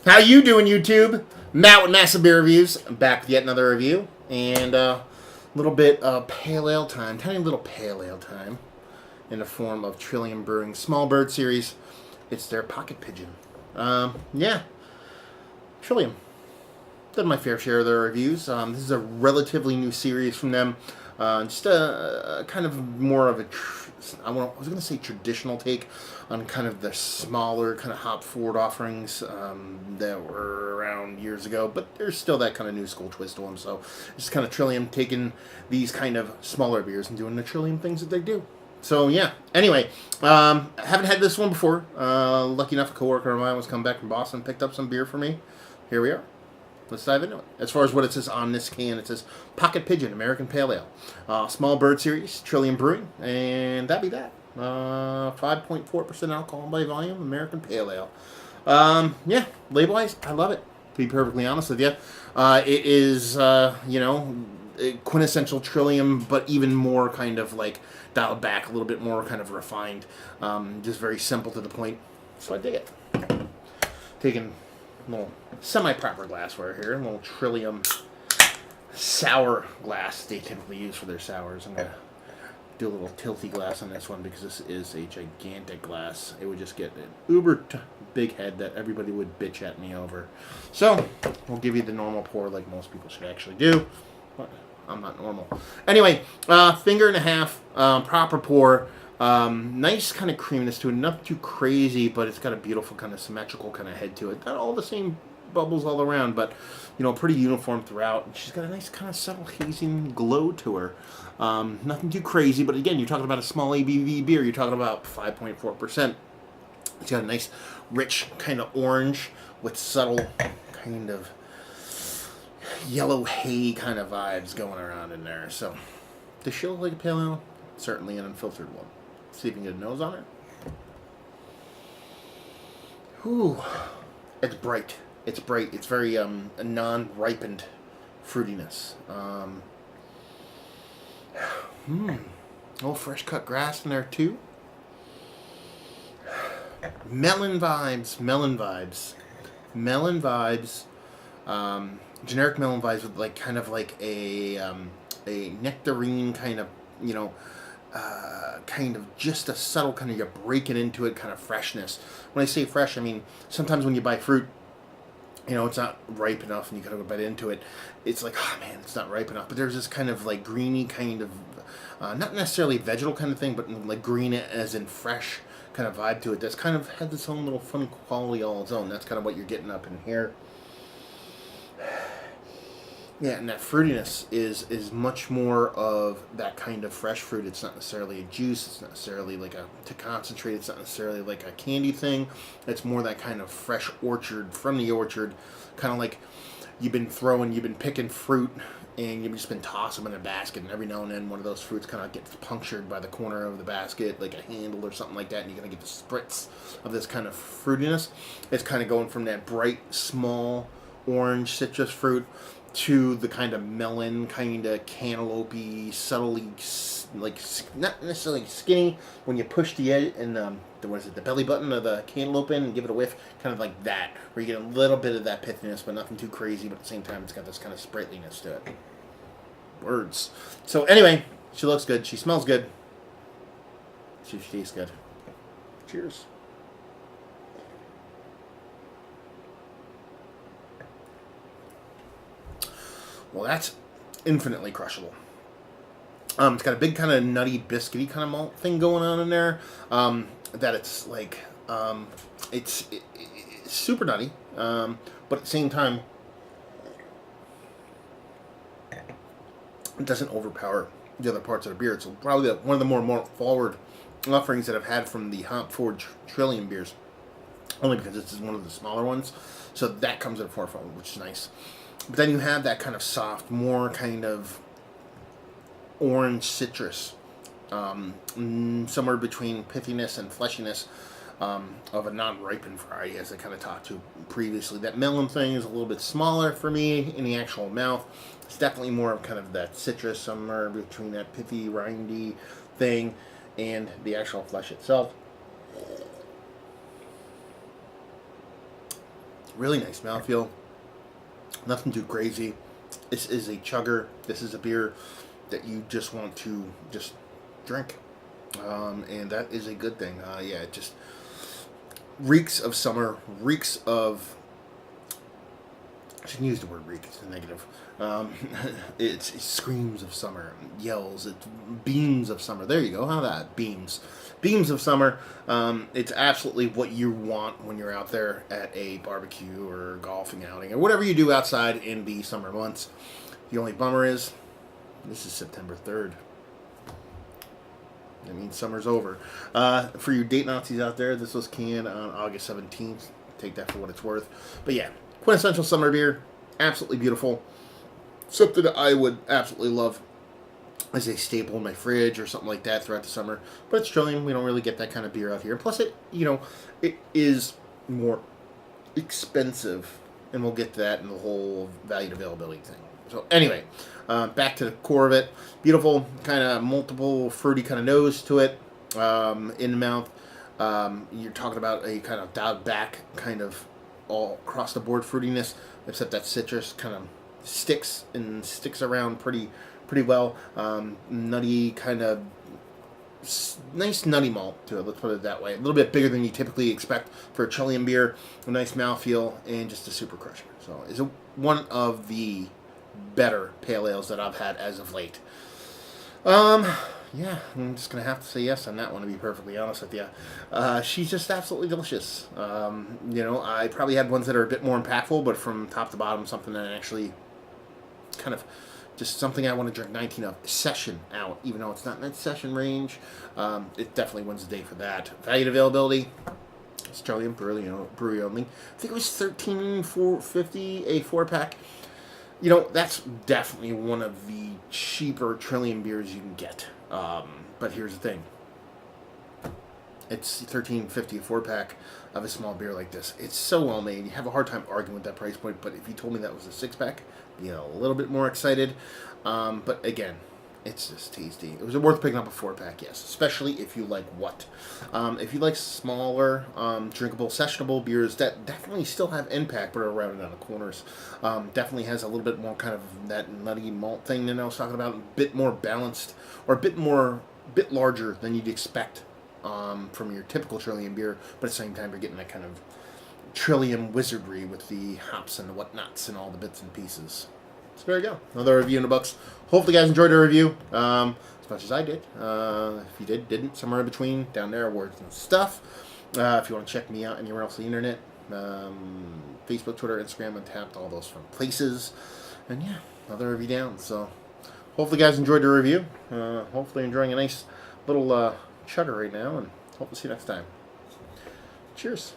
How you doing, YouTube? Matt with Massive Beer Reviews. I'm back with yet another review. And a little bit of pale ale time. Tiny little pale ale time. In the form of Trillium Brewing Small Bird Series. It's their Pocket Pigeon. Yeah. Trillium. Done my fair share of their reviews. This is a relatively new series from them. Just a kind of more of a, I was going to say traditional take on kind of the smaller kind of hop forward offerings that were around years ago, but there's still that kind of new school twist to them. So just kind of Trillium taking these kind of smaller beers and doing the Trillium things that they do. So yeah. Anyway, haven't had this one before. Lucky enough, a coworker of mine was coming back from Boston, picked up some beer for me. Here we are. Let's dive into it. As far as what it says on this can, it says Pocket Pigeon American Pale Ale, Small Bird Series, Trillium Brewing, and that'd be that. 5.4% alcohol by volume, American Pale Ale. Yeah, label-wise, I love it. To be perfectly honest with you, it is quintessential Trillium, but even more kind of like dialed back, a little bit more kind of refined. Just very simple to the point. So I dig it. Taking a little semi-proper glassware here, a little Trillium sour glass they typically use for their sours. I'm gonna do a little tilty glass on this one because this is a gigantic glass. It would just get an uber big head that everybody would bitch at me over. So we'll give you the normal pour like most people should actually do. But I'm not normal. Anyway, finger and a half, proper pour. Nice kind of creaminess to it, not too crazy, but it's got a beautiful kind of symmetrical kind of head to it. Not all the same bubbles all around, but pretty uniform throughout. And she's got a nice kind of subtle hazing glow to her. Nothing too crazy, but again, you're talking about a small ABV beer. You're talking about 5.4%. It's got a nice, rich kind of orange with subtle kind of yellow hay kind of vibes going around in there. So, does she look like a pale ale? Certainly an unfiltered one. See if you can get a nose on it. Ooh, it's bright. It's bright. It's very a non-ripened fruitiness. Oh, fresh cut grass in there too. Melon vibes. Melon vibes. Melon vibes. Generic melon vibes with like kind of like a nectarine kind of kind of just a subtle kind of you're breaking into it kind of freshness. When I say fresh, I mean sometimes when you buy fruit, it's not ripe enough and you kind of bite into it. It's like, oh man, it's not ripe enough. But there's this kind of like greeny kind of, not necessarily vegetal kind of thing, but like green as in fresh kind of vibe to it. That's kind of had this own little fun quality all its own. That's kind of what you're getting up in here. Yeah, and that fruitiness is much more of that kind of fresh fruit. It's not necessarily a juice. It's not necessarily like to concentrate. It's not necessarily like a candy thing. It's more that kind of fresh orchard, from the orchard, kind of like you've been picking fruit and you've just been tossing them in a basket, and every now and then one of those fruits kind of gets punctured by the corner of the basket, like a handle or something like that, and you're going to get the spritz of this kind of fruitiness. It's kind of going from that bright, small, orange citrus fruit to the kind of melon, kind of cantaloupe-y, subtly, like, not necessarily skinny, when you push the edge and the belly button of the cantaloupe in and give it a whiff, kind of like that, where you get a little bit of that pithiness, but nothing too crazy, but at the same time, it's got this kind of sprightliness to it. Words. So anyway, she looks good, she smells good, she tastes good. Cheers. Well, that's infinitely crushable. It's got a big kind of nutty, biscuity kind of malt thing going on in there. That it's like, it's super nutty, but at the same time, it doesn't overpower the other parts of the beer. It's probably one of the more forward offerings that I've had from the hop forward Trillium beers. Only because this is one of the smaller ones, so that comes at a forefront, which is nice. But then you have that kind of soft, more kind of orange citrus, somewhere between pithiness and fleshiness of a non-ripened variety, as I kind of talked to previously. That melon thing is a little bit smaller for me in the actual mouth. It's definitely more of kind of that citrus, somewhere between that pithy, rindy thing and the actual flesh itself. Really nice mouthfeel. Nothing too crazy. This is a chugger. This is a beer that you just want to just drink. And that is a good thing. Yeah, it just reeks of summer, reeks of... I shouldn't use the word reek, it's a negative. It screams of summer, yells, it beams of summer. There you go, how that? Beams. Beams of summer. It's absolutely what you want when you're out there at a barbecue or golfing outing or whatever you do outside in the summer months. The only bummer is, this is September 3rd. That means summer's over. For you date Nazis out there, this was canned on August 17th. Take that for what it's worth. But yeah, quintessential summer beer. Absolutely beautiful. Something that I would absolutely love as a staple in my fridge or something like that throughout the summer. But it's Trillium. We don't really get that kind of beer out here. Plus, it is more expensive. And we'll get to that in the whole value availability thing. So anyway, back to the core of it. Beautiful, kind of multiple fruity kind of nose to it in the mouth. You're talking about a kind of dialed back kind of all across the board fruitiness, except that citrus kind of sticks around pretty well. Nutty kind of nice nutty malt to it. Let's put it that way. A little bit bigger than you typically expect for a Trillium beer. A nice mouthfeel and just a super crusher. So it's one of the better pale ales that I've had as of late. Yeah, I'm just gonna have to say yes on that one, to be perfectly honest with you. She's just absolutely delicious. I probably had ones that are a bit more impactful, but from top to bottom, something that actually kind of just something I want to drink 19 of. Session out, even though it's not in that session range. It definitely wins the day for that. Value availability, it's Trillium brewery only. I think it was $13.50 a 4-pack. That's definitely one of the cheaper Trillium beers you can get. But here's the thing. It's $13.50 a 4-pack of a small beer like this. It's so well made. You have a hard time arguing with that price point, but if you told me that was a 6-pack, I'd be a little bit more excited. But again, it's just tasty. It was worth picking up a 4-pack, yes. Especially if you like what? If you like smaller, drinkable, sessionable beers that definitely still have impact but are rounded on the corners. Definitely has a little bit more kind of that nutty malt thing that I was talking about. A bit more balanced, or a bit larger than you'd expect from your typical Trillium beer. But at the same time, you're getting that kind of Trillium wizardry with the hops and the whatnots and all the bits and pieces. So there you go. Another review in the books. Hopefully you guys enjoyed the review as much as I did. If you didn't, somewhere in between, down there, words and stuff. If you want to check me out anywhere else on the internet, Facebook, Twitter, Instagram, Untapped, all those fun places. And yeah, another review down. So hopefully you guys enjoyed the review. Hopefully enjoying a nice little chugger right now, and hope to see you next time. Cheers.